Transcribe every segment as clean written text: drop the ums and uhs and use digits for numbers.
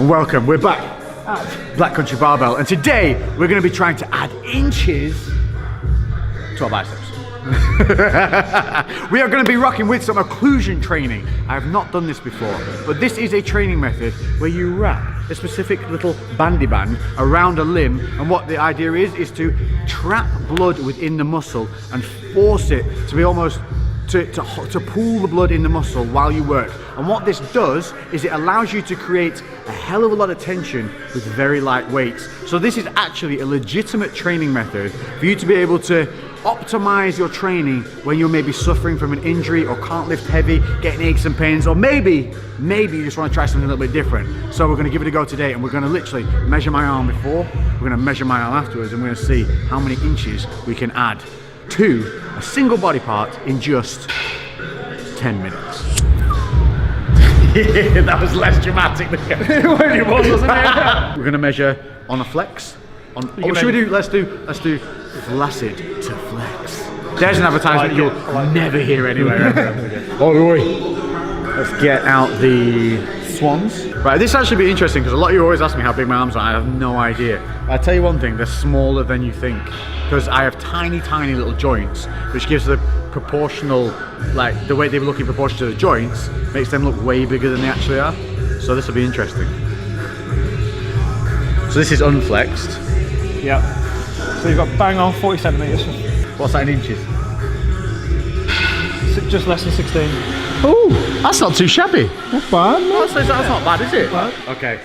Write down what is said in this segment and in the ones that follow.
and welcome. We're back at Black Country Barbell, and today we're going to be trying to add inches to our biceps. We are going to be rocking with some occlusion training. I have not done this before, but this is a training method where you wrap a specific little bandy band around a limb, and what the idea is to trap blood within the muscle and force it to be almost to pool the blood in the muscle while you work. And what this does is it allows you to create a hell of a lot of tension with very light weights. So this is actually a legitimate training method for you to be able to optimize your training when you're maybe suffering from an injury or can't lift heavy, getting aches and pains, or maybe you just want to try something a little bit different. So we're going to give it a go today, and we're going to literally measure my arm before, we're going to measure my arm afterwards, and we're going to see how many inches we can add to a single body part in just 10 minutes. That was less dramatic than it was, wasn't it? We're going to measure on a flex. Should we do? Let's do flaccid to flex. There's an advertisement you'll never hear anywhere. Let's get out the swans. Right, this actually be interesting because a lot of you always ask me how big my arms are. I have no idea. I'll tell you one thing, they're smaller than you think, because I have tiny little joints, which gives the proportional, like the way they look in proportion to the joints, makes them look way bigger than they actually are. So this will be interesting. So this is unflexed. Yep. So you've got bang on 40 centimetres. What's that in inches? Just less than 16. Oh, that's not too shabby. Not bad. No? That's not bad, is it? Bad. Okay.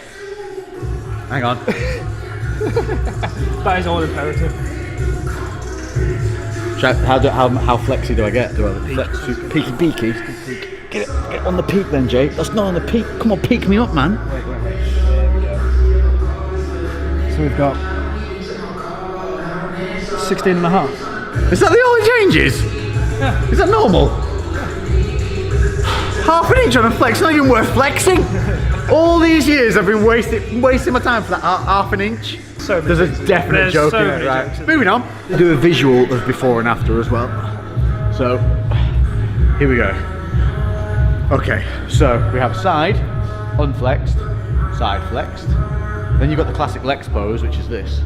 Hang on. That is all imperative. How flexy do I get? Do I flex? Peaky beaky? Get on the peak then, Jay. That's not on the peak. Come on, peak me up, man. Wait. There we go. So we've got 16 and a half. Is that the only changes? Yeah. Is that normal? Half an inch on a flex, not even worth flexing. All these years I've been wasting my time for that half an inch. So there's a definite joke in it, right? Moving on. Do a visual of before and after as well. So, here we go. Okay, so we have side, unflexed, side flexed. Then you've got the classic Lex pose, which is this.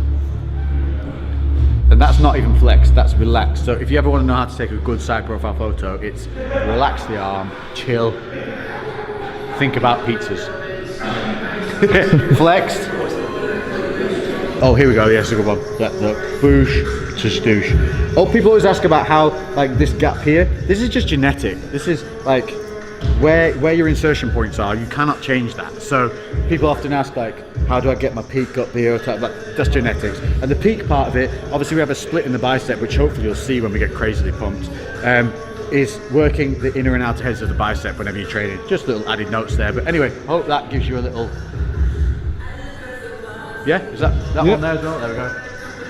And that's not even flexed, that's relaxed. So if you ever want to know how to take a good side profile photo, it's relax the arm, chill, think about pizzas. Flexed. Oh, here we go, yes, a good one. Boosh to stoosh. Oh, people always ask about how, like, this gap here, this is just genetic. This is, like, where your insertion points are, you cannot change that. So people often ask, like, how do I get my peak up here? That's genetics. And the peak part of it, obviously we have a split in the bicep, which hopefully you'll see when we get crazily pumped, is working the inner and outer heads of the bicep whenever you're training. Just little added notes there. But anyway, hope that gives you a little... Yeah, is that one there as well? There we go.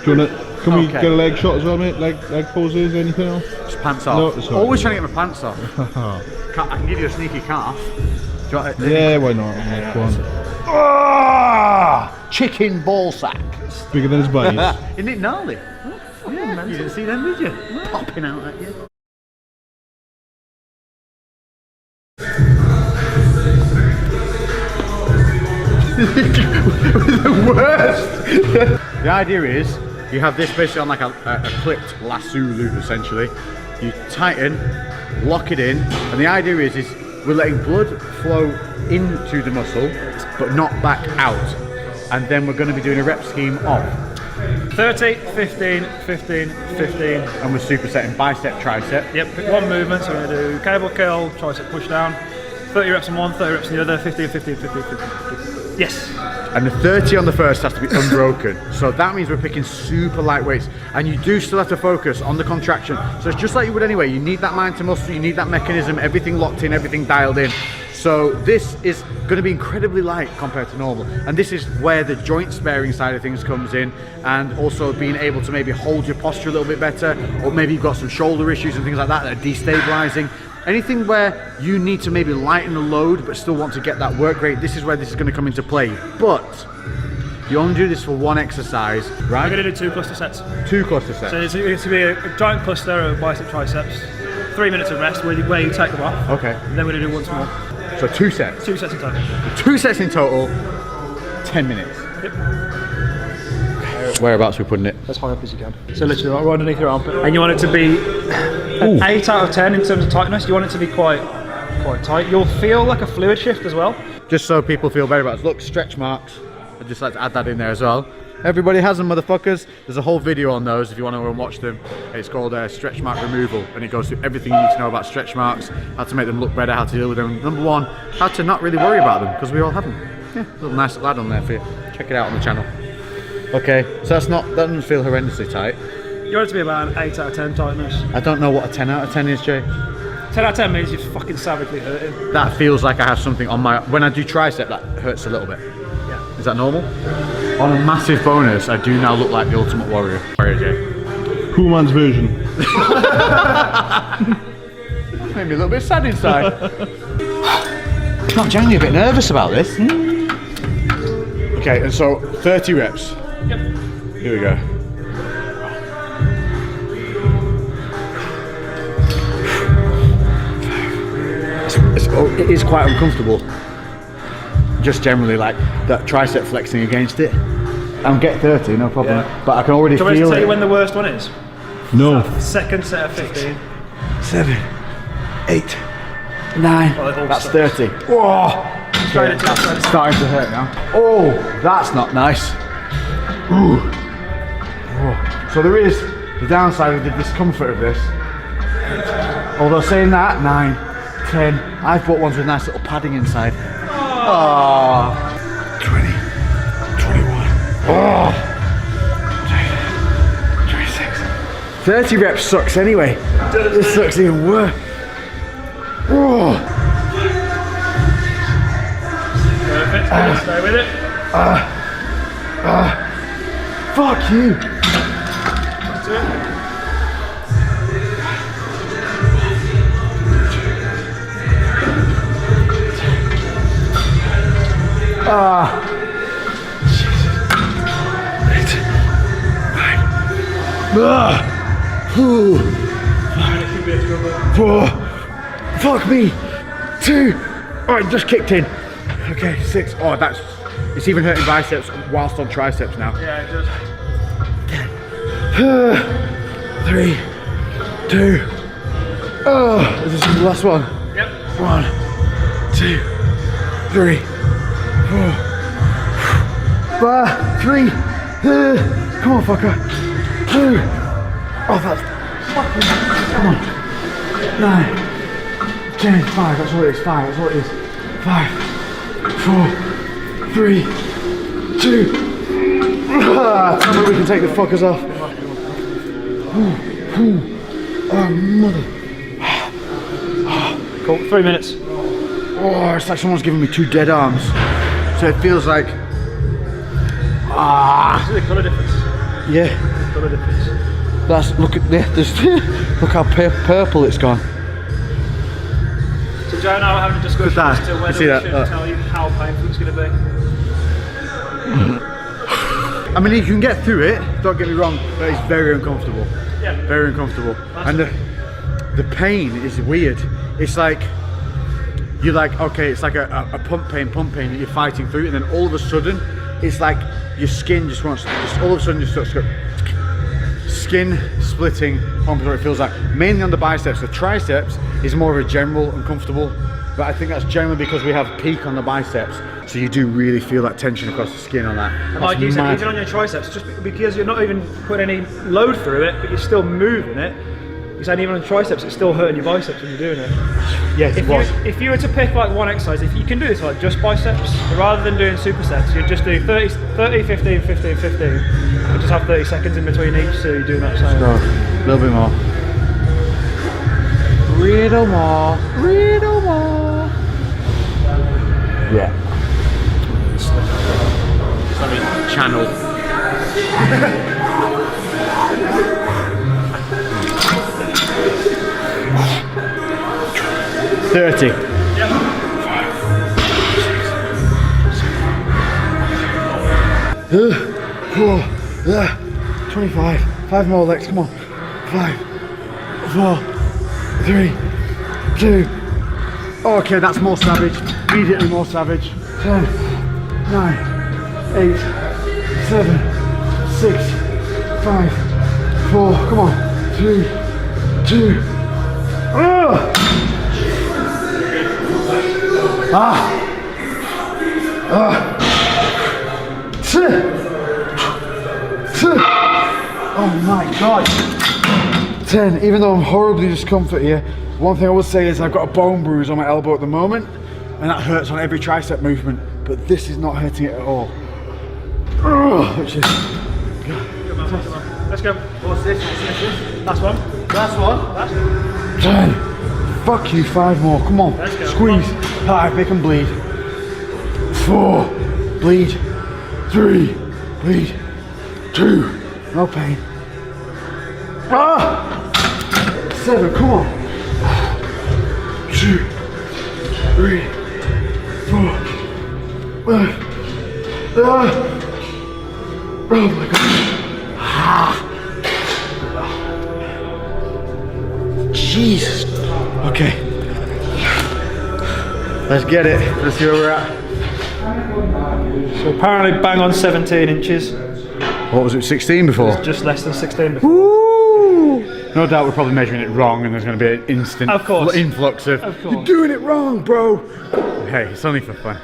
Do you want to, can we get a leg shot as well, mate? Leg poses, anything else? Just pants off. No, always trying to get my pants off. I can give you a sneaky calf. Do you want it? Yeah, why not? Yeah, go on. Oh, chicken ball sack. It's bigger than his body. Isn't it gnarly? Yeah, you didn't see them, did you? Popping out at you. The worst. The idea is you have this basically on like a clipped lasso loop essentially. You tighten, lock it in, and the idea is we're letting blood flow into the muscle but not back out. And then we're going to be doing a rep scheme of 30, 15, 15, 15. And we're supersetting bicep, tricep. Yep, pick one movement, so we're going to do cable curl, tricep push down. 30 reps on one, 30 reps on the other, 15, 15, 15, 15, 15. Yes. And the 30 on the first has to be unbroken. So that means we're picking super light weights. And you do still have to focus on the contraction. So it's just like you would anyway. You need that mind to muscle, you need that mechanism, everything locked in, everything dialed in. So this is going to be incredibly light compared to normal. And this is where the joint sparing side of things comes in, and also being able to maybe hold your posture a little bit better, or maybe you've got some shoulder issues and things like that that are destabilizing. Anything where you need to maybe lighten the load but still want to get that work rate, this is where this is going to come into play. But you only do this for one exercise, right? We're going to do 2 cluster sets. 2 cluster sets. So it's going to be a giant cluster of bicep triceps, 3 minutes of rest where you take them off. Okay. And then we're going to do once more. So 2 sets. 2 sets in total. 2 sets in total. 10 minutes. Yep. Whereabouts are we putting it? As high up as you can. So literally right underneath your armpit. And you want it to be an 8 out of 10 in terms of tightness. You want it to be quite tight. You'll feel like a fluid shift as well. Just so people feel better about it. Look, stretch marks. I'd just like to add that in there as well. Everybody has them, motherfuckers. There's a whole video on those if you want to go and watch them. It's called stretch mark removal, and it goes through everything you need to know about stretch marks, how to make them look better, how to deal with them. Number one, how to not really worry about them, because we all have them. Yeah, little nice little add on there for you. Check it out on the channel. Okay, so that doesn't feel horrendously tight. You want it to be about an 8 out of 10 tightness. I don't know what a 10 out of 10 is, Jay. 10 out of 10 means you're fucking savagely hurting. That feels like I have something on my... When I do tricep, that hurts a little bit. Yeah. Is that normal? On a massive bonus, I do now look like the Ultimate Warrior. Warrior Jay. Cool man's version. Made me a little bit sad inside. I'm genuinely a bit nervous about this. Okay, and so 30 reps. Yep. Here we go. It is quite uncomfortable. Just generally like that tricep flexing against it. I'll get 30, no problem. Yeah. But I can already feel it. Do you want me to tell you when the worst one is? No. Second set of 15. 7, 8, 9. Oh, that's 30. Whoa! It's starting to hurt now. Oh, that's not nice. Ooh. Oh. So there is the downside of the discomfort of this. Although saying that, 9, 10. I've bought ones with nice little padding inside. Oh. 20, 21. Oh. 26. 30 reps sucks anyway. This sucks even worse. Oh. Perfect. Stay with it. Fuck you. That's it. Four. Fuck me. 2. Oh, it just kicked in. Okay, 6. Oh, it's even hurting biceps whilst on triceps now. Yeah, it does. 3, 2. Oh, this is the last one. Yep. 1, 2, 3, 4. 3. Come on, fucker. 2. Oh, that's fucking. Come on. 9, 10, 5. That's all it is. 5. That's all it is. 5, 4, 3, 2. Tell me we can take the fuckers off. Oh, mother. Cool. 3 minutes. Oh, it's like someone's giving me 2 dead arms. So it feels like. See the colour difference? Yeah. The colour difference. Look at this. Look how purple it's gone. So Joe and I were having a discussion as to whether we should tell you how painful it's going to be. I mean, you can get through it, don't get me wrong, but it's very uncomfortable. Yeah. Very uncomfortable. And the pain is weird. It's like, you're like, okay, it's like a pump pain that you're fighting through, and then all of a sudden, it's like your skin just wants, all of a sudden just starts to go, skin splitting, pumping, it feels like. Mainly on the biceps. The triceps is more of a general uncomfortable, but I think that's generally because we have peak on the biceps, so you do really feel that tension across the skin on that. And like you said, even on your triceps, just because you're not even putting any load through it, but you're still moving it. You're saying even on the triceps, it's still hurting your biceps when you're doing it. Yes, if you were to pick like one exercise, if you can do this like just biceps, rather than doing supersets, you'd just do 30, 15, 15, 15, and just have 30 seconds in between each, so you're doing that same. Go. A little bit more. Little more. Little more. Yeah. Let me channel. 30. Yep. 25. 5 more legs, come on. 5, 4, 3, 2. Okay, that's more savage. Immediately more savage. 10, 9, 8, 7, 6, 5, 4, come on, 3, 2, oh my god. 10, even though I'm horribly discomfort here, one thing I will say is I've got a bone bruise on my elbow at the moment, and that hurts on every tricep movement, but this is not hurting it at all. Which is... Let's go. What's this? Last one. Last one? 10. Fuck you, 5 more, come on. Let's go. Squeeze. 5, make them bleed. 4, bleed. 3, bleed. 2, no pain. 7, come on. 2, 3, 4, 5. Oh my god. Jesus. Okay. Let's get it. Let's see where we're at. So apparently bang on 17 inches. What was it, 16 before? Just less than 16 before. Woo! No doubt we're probably measuring it wrong and there's going to be an instant influx of you're doing it wrong, bro. Hey, it's only for fun.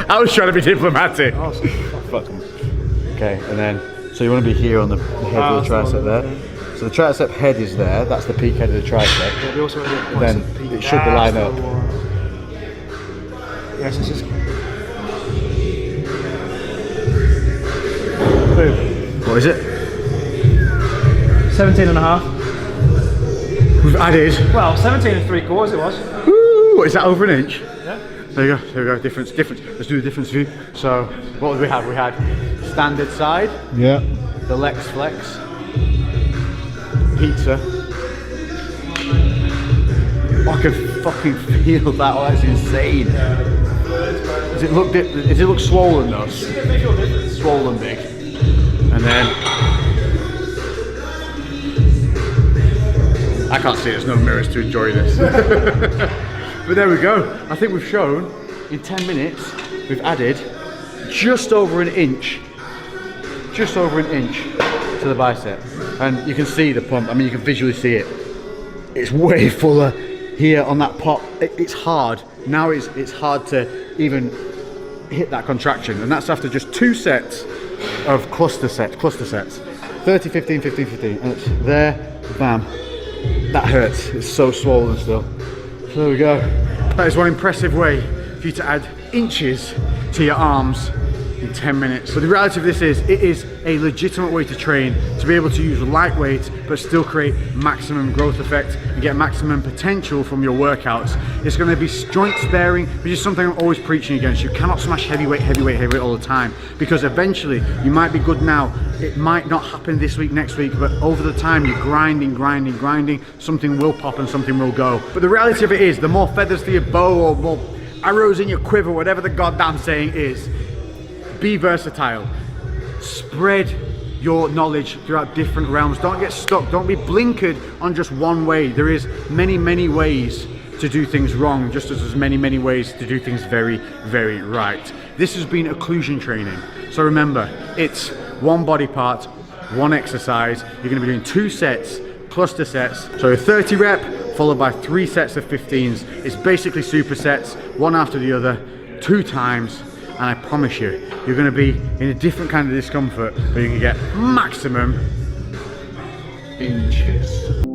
I was trying to be diplomatic. Awesome. Fuck 'em. Okay, and then, so you want to be here on the head of the tricep there. So the tricep head is there, that's the peak head of the tricep. Yeah, we also Then it should line up. Yes, this is. Boom. What is it? 17 and a half. We've added. Well, 17 and 3/4 it was. Woo! Is that over an inch? Yeah. There you go, there we go, difference. Let's do the difference view. So, what did we have? We had standard side, Yeah. the Lex Flex, pizza. I can fucking feel that, oh, that's insane. Does it look swollen though? Swollen big. And then, I can't see it, there's no mirrors to enjoy this. But there we go. I think we've shown, in 10 minutes, we've added just over an inch to the bicep. And you can see the pump, I mean you can visually see it. It's way fuller here on that pop. It's hard. Now it's hard to even hit that contraction. And that's after just 2 sets of cluster sets. 30, 15, 15, 15. And it's there, bam. That hurts, it's so swollen still. So there we go. That is one impressive way for you to add inches to your arms in 10 minutes. But the reality of this is, it is a legitimate way to train, to be able to use lightweight but still create maximum growth effect and get maximum potential from your workouts. It's going to be joint sparing, which is something I'm always preaching against. You cannot smash heavyweight all the time, because eventually you might be good now, it might not happen this week, next week, but over the time you're grinding, something will pop and something will go. But the reality of it is, the more feathers to your bow or more arrows in your quiver, whatever the goddamn saying is, be versatile. Spread your knowledge throughout different realms. Don't get stuck. Don't be blinkered on just one way. There is many ways to do things wrong, just as there's many ways to do things very right. This has been occlusion training. So remember, it's one body part, one exercise. You're going to be doing 2 sets, cluster sets. So a 30 rep followed by 3 sets of 15s. It's basically supersets, one after the other, 2 times. And I promise you, you're going to be in a different kind of discomfort, but you can get maximum inches.